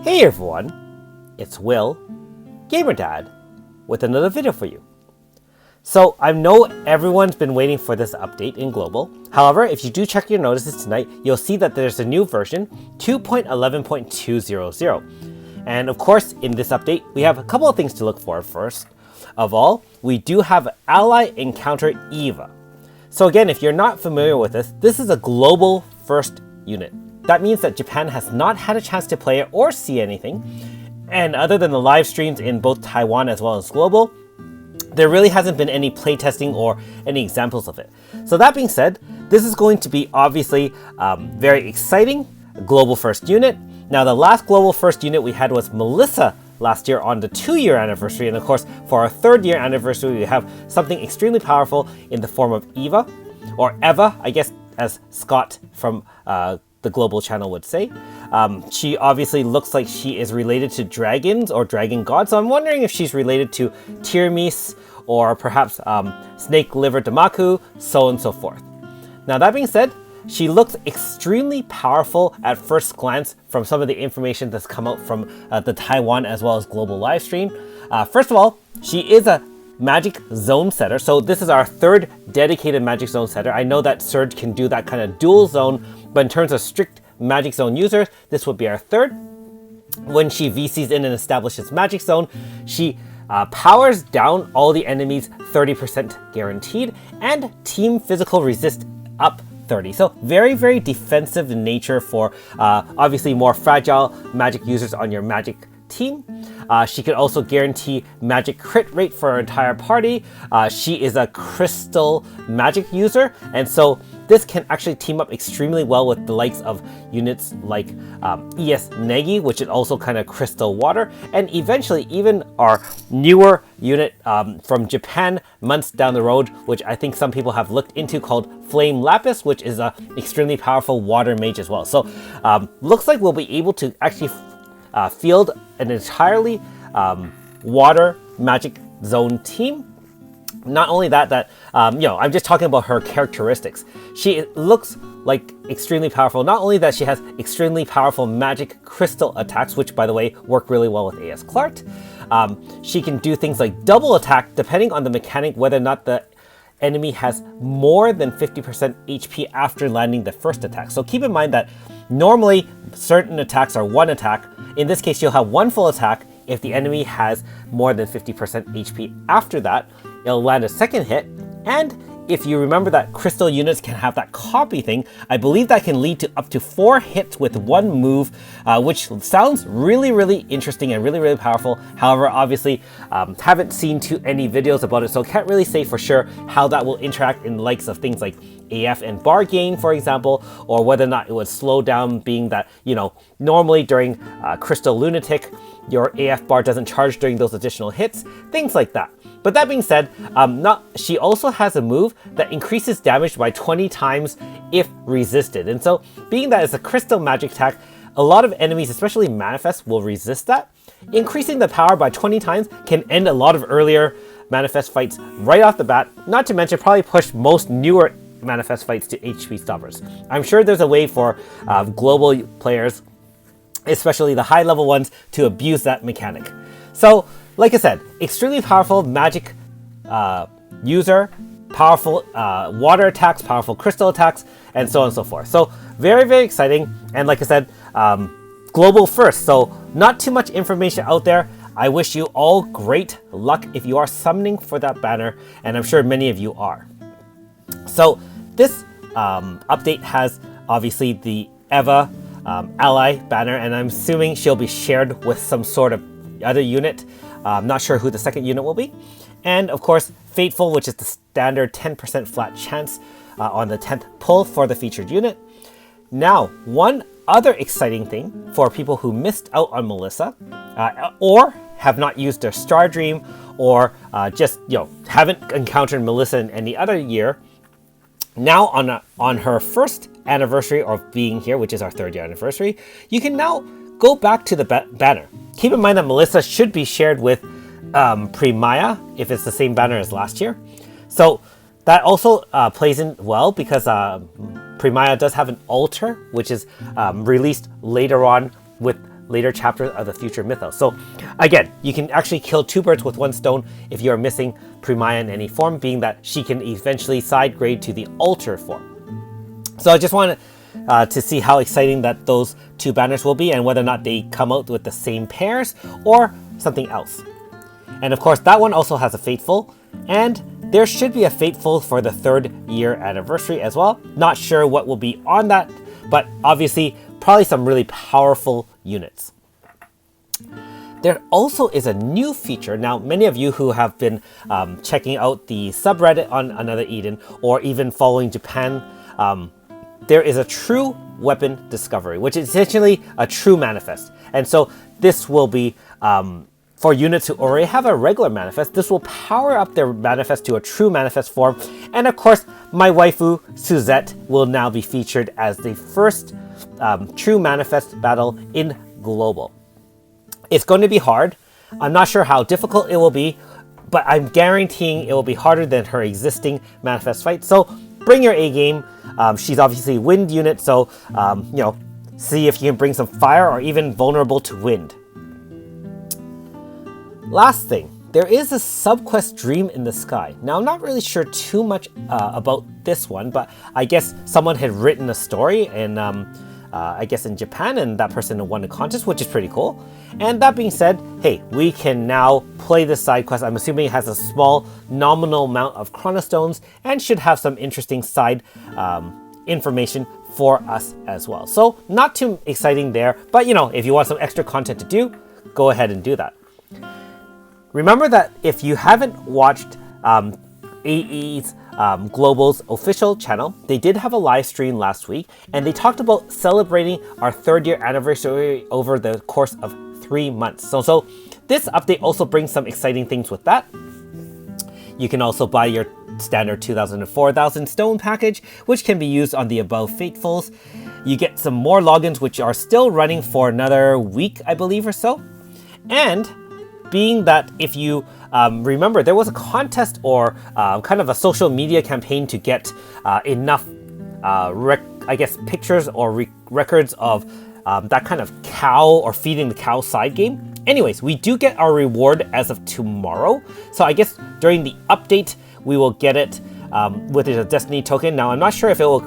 Hey everyone, it's Will, Gamer Dad, with another video for you. So I know everyone's been waiting for this update in global. However, if you do check your notices tonight, you'll see that there's a new version, 2.11.200. And of course, in this update, we have a couple of things to look for. First of all, we do have Ally Encounter Eva. So again, if you're not familiar with this is a global first unit. That means that Japan has not had a chance to play it or see anything. And other than the live streams in both Taiwan as well as global, there really hasn't been any playtesting or any examples of it. So that being said, this is going to be obviously very exciting, global first unit. Now the last global first unit we had was Melissa last year on the 2-year anniversary. And of course, for our 3rd-year anniversary, we have something extremely powerful in the form of Eva, or Eva, I guess, as Scott from the global channel would say. She obviously looks like she is related to dragons or dragon gods. So I'm wondering if she's related to Tirmis or perhaps Snake Liver Damaku, so on and so forth. Now that being said, she looks extremely powerful at first glance from some of the information that's come out from the Taiwan as well as global live stream. First of all, she is a magic zone setter. So this is our 3rd dedicated magic zone setter. I know that Surge can do that kind of dual zone, but in terms of strict magic zone users, this would be our 3rd. When she VCs in and establishes magic zone, she powers down all the enemies 30% guaranteed, and team physical resist up 30. So very, very defensive in nature for obviously more fragile magic users on your magic team. She can also guarantee magic crit rate for her entire party. She is a crystal magic user, and so this can actually team up extremely well with the likes of units like ES Negi, which is also kind of crystal water, and eventually even our newer unit from Japan months down the road, which I think some people have looked into, called Flame Lapis, which is a extremely powerful water mage as well. So looks like we'll be able to actually field an entirely water magic zone team. Not only that, I'm just talking about her characteristics. She looks like extremely powerful. Not only that, she has extremely powerful magic crystal attacks, which by the way, work really well with AS Clark. She can do things like double attack, depending on the mechanic, whether or not the enemy has more than 50% HP after landing the first attack. So keep in mind that normally certain attacks are one attack. In this case, you'll have one full attack. If the enemy has more than 50% HP after that, it'll land a second hit. And if you remember that crystal units can have that copy thing, I believe that can lead to up to 4 hits with one move, which sounds really, really interesting and really, really powerful. However, obviously, haven't seen too any videos about it, so can't really say for sure how that will interact in the likes of things like AF and bar gain, for example, or whether or not it would slow down, being that, normally during Crystal Lunatic, your AF bar doesn't charge during those additional hits, things like that. But that being said, she also has a move that increases damage by 20 times if resisted. And so being that it's a crystal magic attack, a lot of enemies, especially Manifest, will resist that. Increasing the power by 20 times can end a lot of earlier Manifest fights right off the bat, not to mention probably push most newer Manifest fights to HP stoppers. I'm sure there's a way for global players, especially the high level ones, to abuse that mechanic. So like I said, extremely powerful magic user, powerful water attacks, powerful crystal attacks, and so on and so forth. So very, very exciting. And like I said, global first. So not too much information out there. I wish you all great luck if you are summoning for that banner, and I'm sure many of you are. So this update has obviously the Eva ally banner, and I'm assuming she'll be shared with some sort of other unit. I'm not sure who the second unit will be. And of course, Fateful, which is the standard 10% flat chance on the 10th pull for the featured unit. Now, one other exciting thing for people who missed out on Melissa, or have not used their Star Dream, or just haven't encountered Melissa in any other year. Now on her 1st anniversary of being here, which is our 3rd year anniversary, you can now go back to the banner. Keep in mind that Melissa should be shared with Primaya if it's the same banner as last year. So that also plays in well because Primaya does have an altar, which is released later on with later chapters of the future mythos. So again, you can actually kill 2 birds with 1 stone if you are missing Primaya in any form, being that she can eventually side grade to the altar form. So I just wanted to see how exciting that those 2 banners will be and whether or not they come out with the same pairs or something else. And of course, that one also has a Faithful, and there should be a Faithful for the 3rd year anniversary as well. Not sure what will be on that, but obviously probably some really powerful units. There also is a new feature. Now, many of you who have been checking out the subreddit on Another Eden or even following Japan, there is a true weapon discovery, which is essentially a true manifest. And so this will be for units who already have a regular manifest. This will power up their manifest to a true manifest form. And of course, my waifu, Suzette, will now be featured as the first true manifest battle in Global. It's going to be hard. I'm not sure how difficult it will be, but I'm guaranteeing it will be harder than her existing manifest fight. So bring your A game. She's obviously wind unit, so see if you can bring some fire or even vulnerable to wind. Last thing, there is a subquest Dream in the Sky. Now, I'm not really sure too much about this one, but I guess someone had written a story and I guess in Japan, and that person won the contest, which is pretty cool. And that being said, hey, we can now play this side quest. I'm assuming it has a small nominal amount of chronostones and should have some interesting side information for us as well. So not too exciting there, but if you want some extra content to do, go ahead and do that. Remember that if you haven't watched AE's Global's official channel, they did have a live stream last week, and they talked about celebrating our 3rd year anniversary over the course of 3 months. So this update also brings some exciting things with that. You can also buy your standard 2,000 to 4,000 stone package, which can be used on the above Faithfuls. You get some more logins, which are still running for another week, I believe, or so. And being that if you remember, there was a contest or kind of a social media campaign to get enough, pictures or records of that kind of cow or feeding the cow side game. Anyways, we do get our reward as of tomorrow. So I guess during the update, we will get it with a Destiny token. Now, I'm not sure if it will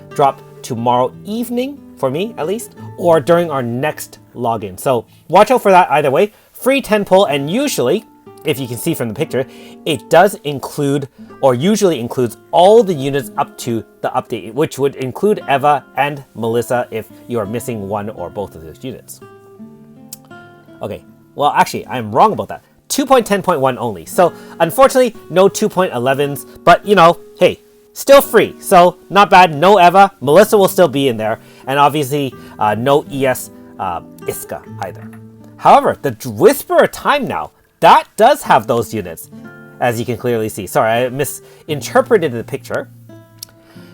drop tomorrow evening, for me at least, or during our next login. So watch out for that either way. Free 10 pull, and usually, if you can see from the picture, it does include, or usually includes, all the units up to the update, which would include Eva and Melissa if you are missing one or both of those units. Okay, well actually, I'm wrong about that. 2.10.1 only. So unfortunately, no 2.11s, but hey, still free. So not bad, no Eva, Melissa will still be in there, and obviously no ES Iska either. However, the Whisperer Time now, that does have those units, as you can clearly see. Sorry, I misinterpreted the picture.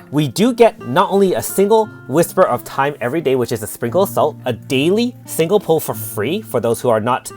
We do get not only a single Whisper of Time every day, which is a Sprinkle Assault, a daily single pull for free for those who are not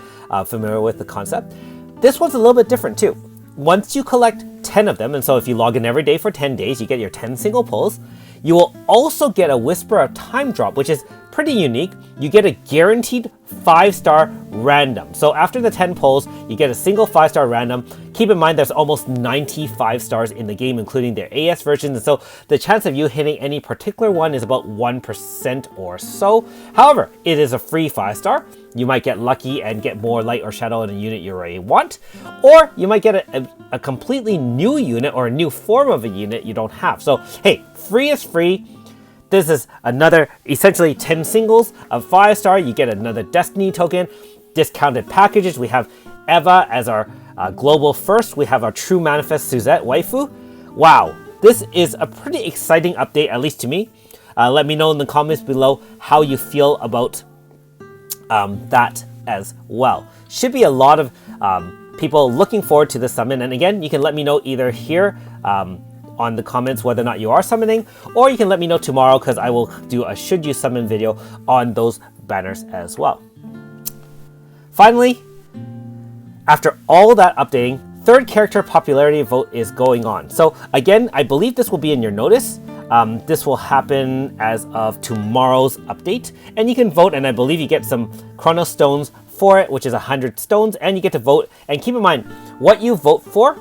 familiar with the concept. This one's a little bit different too. Once you collect 10 of them, and so if you log in every day for 10 days, you get your 10 single pulls. You will also get a Whisper of Time drop, which is pretty unique. You get a guaranteed 5-star random. So after the 10 pulls, you get a single 5-star random. Keep in mind there's almost 95 stars in the game, including their AS versions, and so the chance of you hitting any particular one is about 1% or so. However, it is a free 5-star. You might get lucky and get more light or shadow in a unit you already want, or you might get a completely new unit or a new form of a unit you don't have. So hey, free is free. This is another essentially 10 singles of 5-star. You get another Destiny token, discounted packages. We have Eva as our global first. We have our True Manifest Suzette waifu. Wow, this is a pretty exciting update, at least to me. Let me know in the comments below how you feel about that as well. Should be a lot of people looking forward to this summon. And again, you can let me know either here on the comments whether or not you are summoning, or you can let me know tomorrow because I will do a should you summon video on those banners as well. Finally, after all that updating, 3rd character popularity vote is going on. So again, I believe this will be in your notice. This will happen as of tomorrow's update, and you can vote, and I believe you get some chrono stones for it, which is 100 stones, and you get to vote. And keep in mind, what you vote for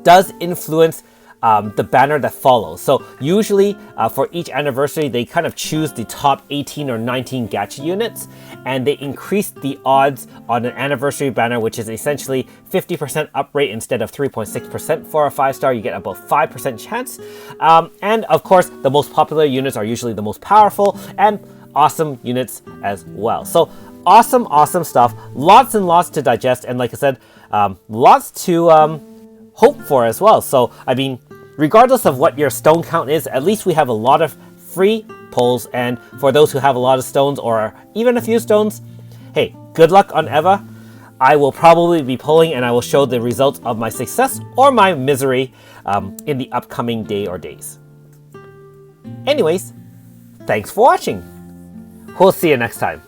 does influence the banner that follows. So usually for each anniversary, they kind of choose the top 18 or 19 gacha units, and they increase the odds on an anniversary banner, which is essentially 50% up rate instead of 3.6% for a 5-star. You get about 5% chance. And of course, the most popular units are usually the most powerful and awesome units as well. So awesome stuff. Lots and lots to digest, and like I said, lots to hope for as well. So I mean, regardless of what your stone count is, at least we have a lot of free pulls, and for those who have a lot of stones or even a few stones, hey, good luck on Eva. I will probably be pulling, and I will show the results of my success or my misery in the upcoming day or days. Anyways, thanks for watching. We'll see you next time.